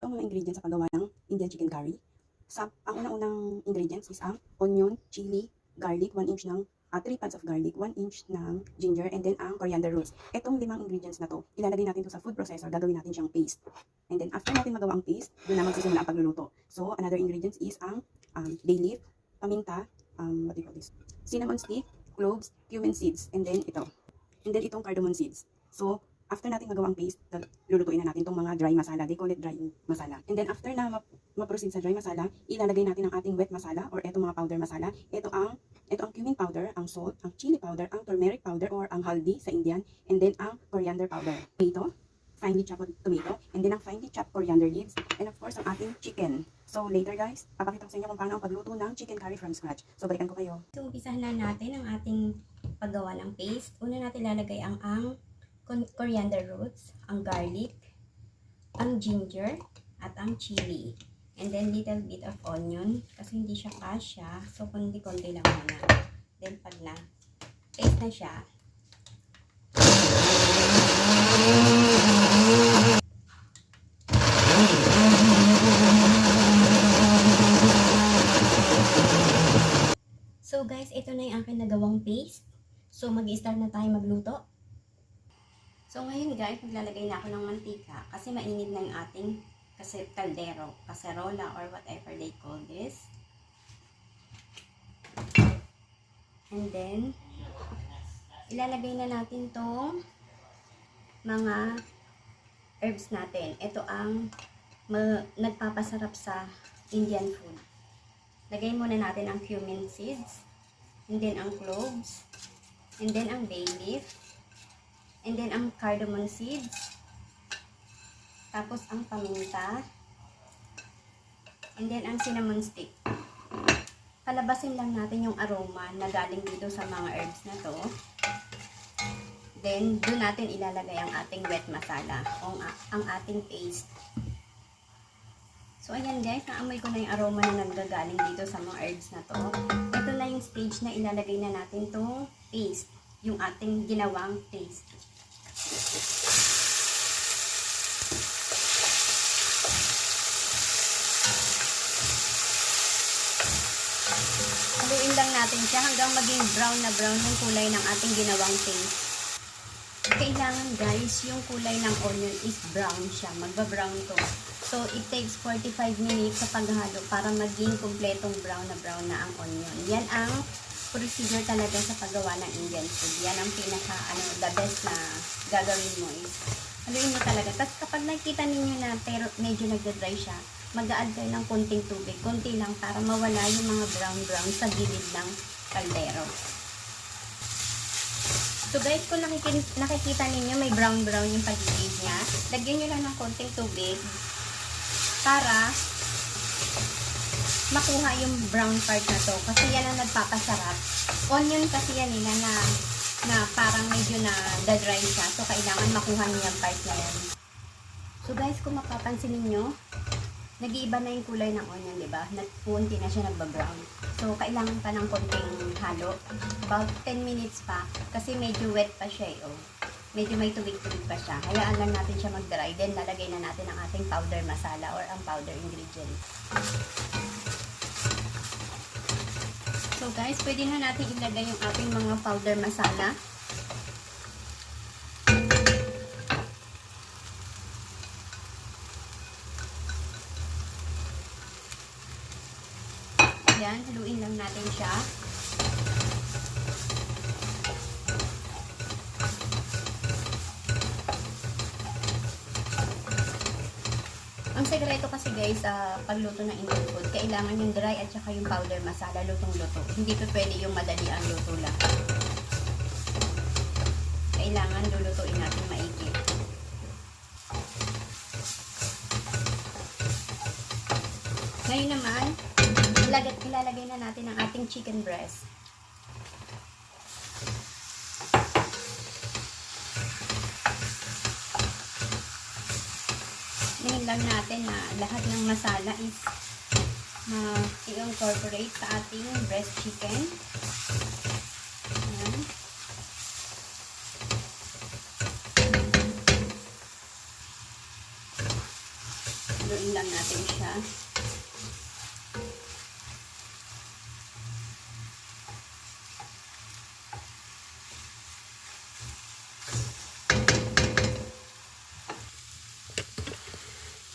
Itong mga ingredients sa paggawa ng Indian chicken curry. Ang unang-unang ingredients is ang onion, chili, garlic, 1 inch ng 3 pads of garlic, 1 inch ng ginger, and then ang coriander roots. Itong 5 ingredients na to, ilalagay natin to sa food processor, gagawin natin siyang paste. And then after natin magawa ang paste, doon na magsisimula ang pagluluto. So another ingredients is ang bay leaf, paminta, what do you call this? Cinnamon stick, cloves, cumin seeds, and then ito. And then itong cardamom seeds. So after natin magawa ang paste, lulutuin na natin itong mga dry masala. They call it dry masala. And then after na ma-proceed sa dry masala, ilalagay natin ang ating wet masala or itong mga powder masala. Ito ang cumin powder, ang salt, ang chili powder, ang turmeric powder or ang haldi sa Indian, and then ang coriander powder. Tomato, finely chopped tomato, and then ang finely chopped coriander leaves, and of course ang ating chicken. So later guys, papakita ko sa inyo kung paano ang pagluto ng chicken curry from scratch. So balikan ko kayo. So umpisahan na natin ang ating paggawa ng paste. Una natin lalagay ang coriander roots, ang garlic, ang ginger, at ang chili. And then little bit of onion kasi hindi siya kasya. So konti-konti lang muna. Then pag na paste na siya, so guys, ito na yung aking nagawang paste. So mag-i-start na tayo magluto. So ngayon guys, maglalagay na ako ng mantika kasi mainit na yung ating kaldero, kaserola, or whatever they call this. And then ilalagay na natin tong mga herbs natin. Ito ang nagpapasarap sa Indian food. Lagay muna natin ang cumin seeds, and then ang cloves, and then ang bay leaf, and then ang cardamom seeds, tapos ang paminta, and then ang cinnamon stick. Palabasin lang natin yung aroma na galing dito sa mga herbs na to. Then doon natin ilalagay ang ating wet masala o ang ating paste. So ayan guys, naamoy ko na yung aroma na nanggagaling dito sa mga herbs na to. Ito na yung stage na ilalagay na natin tong paste, yung ating ginawang paste. Haluin lang natin siya hanggang maging brown na brown yung kulay ng ating ginawang paste. Kailangan guys, yung kulay ng onion is brown siya. Magba-brown to. So, it takes 45 minutes sa paghalo para maging kompletong brown na ang onion. Yan ang procedure talaga sa paggawa ng Indian food. Yan ang pinaka, the best na gagawin mo is haluin mo talaga. Tapos kapag nakita ninyo na pero medyo nagda-dry siya, mag-a-add kayo ng konting tubig. Konti lang para mawala yung mga brown sa gilid ng kaldero. So guys, kung nakikita ninyo may brown yung paligid niya, lagyan nyo lang ng konting tubig para makuha yung brown part na to. Kasi yan ang nagpapasarap. Onion kasi yan na parang medyo na dry siya. So kailangan makuha niyo yung part na yan. So guys, kung mapapansin niyo, nag-iiba na yung kulay ng onion, di ba? Kunti na siya nagba-brown. So, kailangan pa ng konting halo. About 10 minutes pa. Kasi medyo wet pa siya eh. Oh. Medyo may tubig-tubig pa siya. Hayaan lang natin siya mag-dry. Then, lalagay na natin ang ating powder masala or ang powder ingredients. So, guys, pwede na natin ilagay yung ating mga powder masala. Yan, haluin lang natin siya. Ang sekreto kasi guys sa pagluto ng Indian food, kailangan yung dry at saka yung powder masala lutong-luto. Hindi pa pwede yung madali ang luto lang. Kailangan lulutuin natin maigi. Ngayon naman, ilalagay na natin ang ating chicken breast. Tingnan lang natin na lahat ng masala is i-incorporate sa ating breast chicken. Ayan. haluin lang natin siya.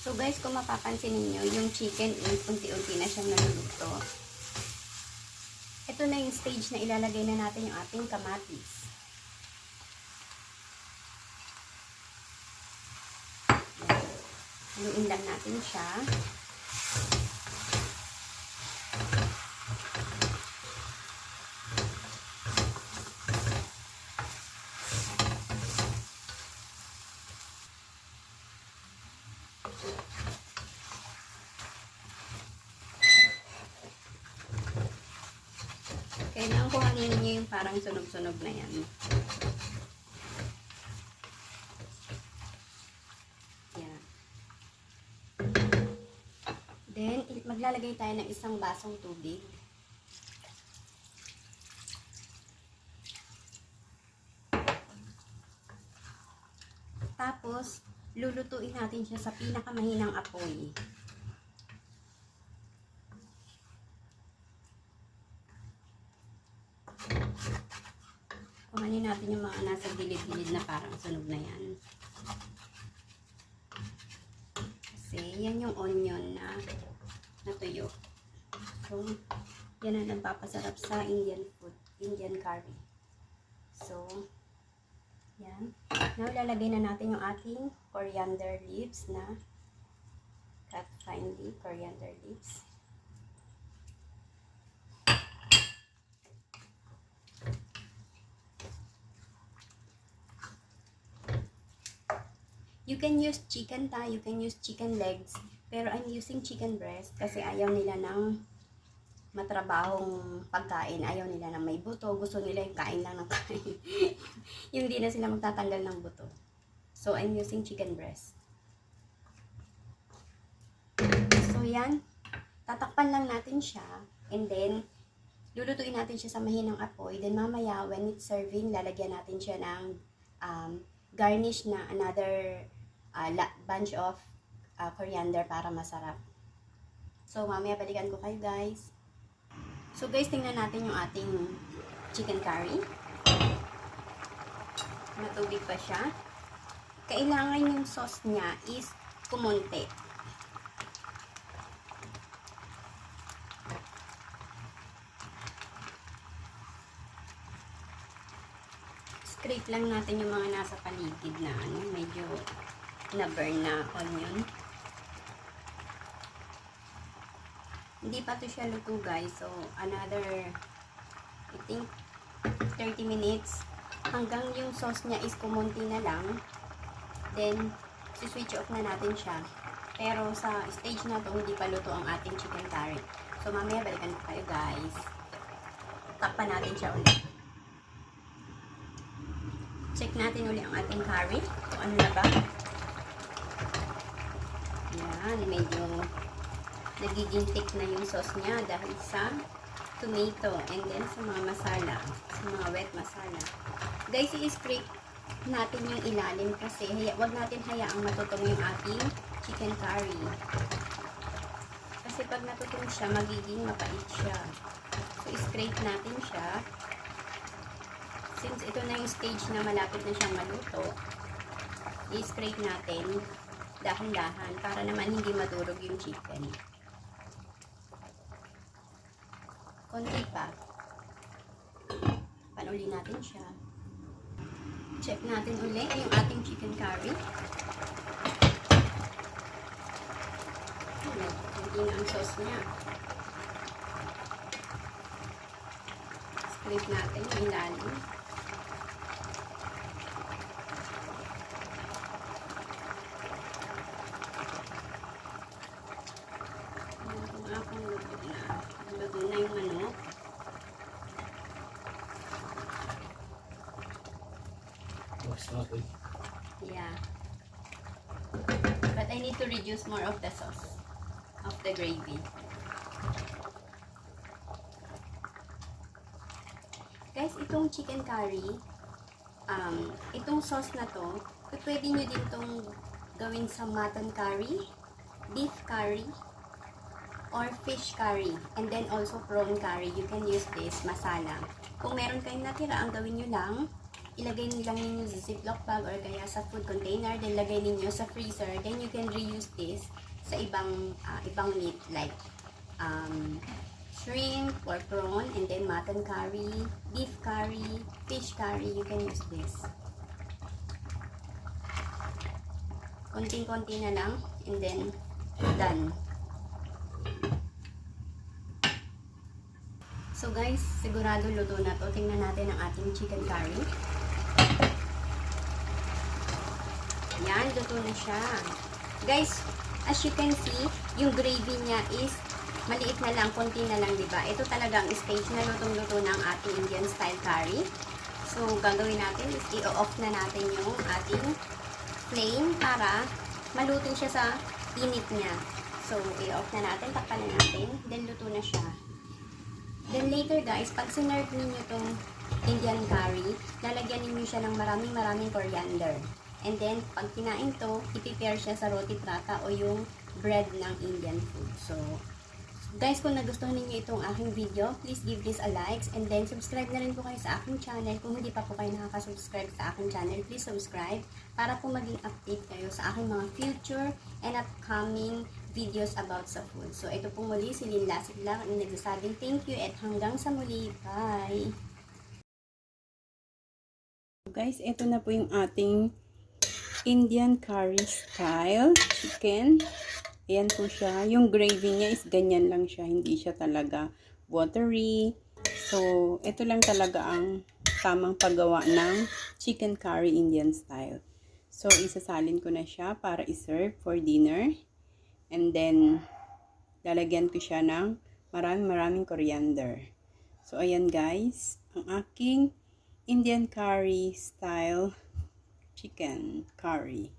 So guys, kung mapapansin niyo, yung chicken is unti-unti na siyang naluluto. Ito na yung stage na ilalagay na natin yung ating kamatis. Haluin lang natin siya. Kailangan kuhanin niyo yung parang sunog-sunog na yan. Yan. Then, maglalagay tayo ng isang basong tubig. Tapos, lulutuin natin siya sa pinakamahinang apoy. Kuhanin natin yung mga nasa gilid-gilid na parang sunog na yan. Kasi yan yung onion na natuyo. So, yan ang nagpapasarap sa Indian food, Indian curry. So, yan. Now, lalagay na natin yung ating coriander leaves na cut finely, coriander leaves. You can use chicken thigh, you can use chicken legs, pero I'm using chicken breast kasi ayaw nila ng matrabahong pagkain, ayaw nila ng may buto, gusto nila yung kain lang ng kain. Yung hindi na sila magtatanggal ng buto. So, I'm using chicken breast. So, yan. Tatakpan lang natin siya, and then, lulutuin natin siya sa mahinang apoy. Then, mamaya, when it's serving, lalagyan natin siya ng garnish na another bunch of coriander para masarap. So, mamaya balikan ko kayo guys. So guys, tingnan natin yung ating chicken curry. Matubig pa siya. Kailangan yung sauce niya is kumunti. Scrape lang natin yung mga nasa paligid na medyo na-burn na onion. Hindi pa to siya luto guys. So, another, I think, 30 minutes. Hanggang yung sauce niya is kumunti na lang. Then, switch off na natin siya. Pero sa stage na to, hindi pa luto ang ating chicken curry. So, mamaya balikan ko kayo guys. Takpan natin siya ulit. Check natin ulit ang ating curry. Kung ano na ba. Yan, medyo nagiging thick na yung sauce niya dahil sa tomato and then sa mga masala, sa mga wet masala. Guys, i-scrape natin yung ilalim kasi wag natin hayaang matutong yung ating chicken curry. Kasi pag natutong siya, magiging mapait siya. So, i-scrape natin siya. Since ito na yung stage na malapit na siyang maluto, i-scrape natin dahan-dahan para naman hindi madurog yung chicken. Konti pa. Panuli natin siya. Check natin ulit yung ating chicken curry. Hindi na ang sauce niya. Scrape natin yung ilalim. Luto na yung manok. Yeah. But I need to reduce more of the sauce, of the gravy. Guys, itong chicken curry, itong sauce na to, pwede nyo din itong gawin sa mutton curry. beef curry or fish curry. And then also prawn curry. You can use this, masala. Kung meron kayong natira, ang gawin nyo lang, ilagay nyo lang ninyo sa ziploc bag or kaya sa food container, then lagay ninyo sa freezer. Then you can reuse this sa ibang meat like shrimp or prawn, and then mutton curry, beef curry, fish curry. You can use this. Konting-konti na lang, and then done. So guys, sigurado luto na to. Tingnan natin ang ating chicken curry. Yan, luto na siya. Guys, as you can see, yung gravy niya is maliit na lang, konti na lang, diba? Ito talagang stage na lutong-luto ng ating Indian style curry. So, gagawin natin is i-off na natin yung ating flame para maluto siya sa init niya. So, i-off na natin, takpan na natin, then luto na siya. Then later guys, pag sinerve ninyo itong Indian curry, lalagyan ninyo siya ng maraming coriander. And then, pag kinain to, i-prepare siya sa roti prata o yung bread ng Indian food. So, guys, kung nagustuhan ninyo itong aking video, please give this a likes. And then, subscribe na rin po kayo sa aking channel. Kung hindi pa po kayo nakaka-subscribe sa aking channel, please subscribe para po maging update kayo sa aking mga future and upcoming videos about sa food. So, ito po muli, si Lynn Lasik lang ang nagsasabing thank you at hanggang sa muli. Bye! Guys, ito na po yung ating Indian curry style chicken. Ayan po siya. Yung gravy niya is ganyan lang siya. Hindi siya talaga watery. So, ito lang talaga ang tamang paggawa ng chicken curry Indian style. So, isasalin ko na siya para i-serve for dinner. And then, lalagyan ko siya ng maraming coriander. So, ayan guys, ang aking Indian curry style chicken curry.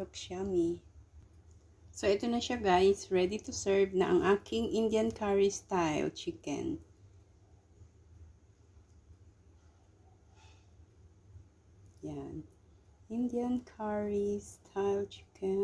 Looks yummy. So, ito na siya guys. Ready to serve na ang aking Indian curry style chicken. Yan. Indian curry style chicken.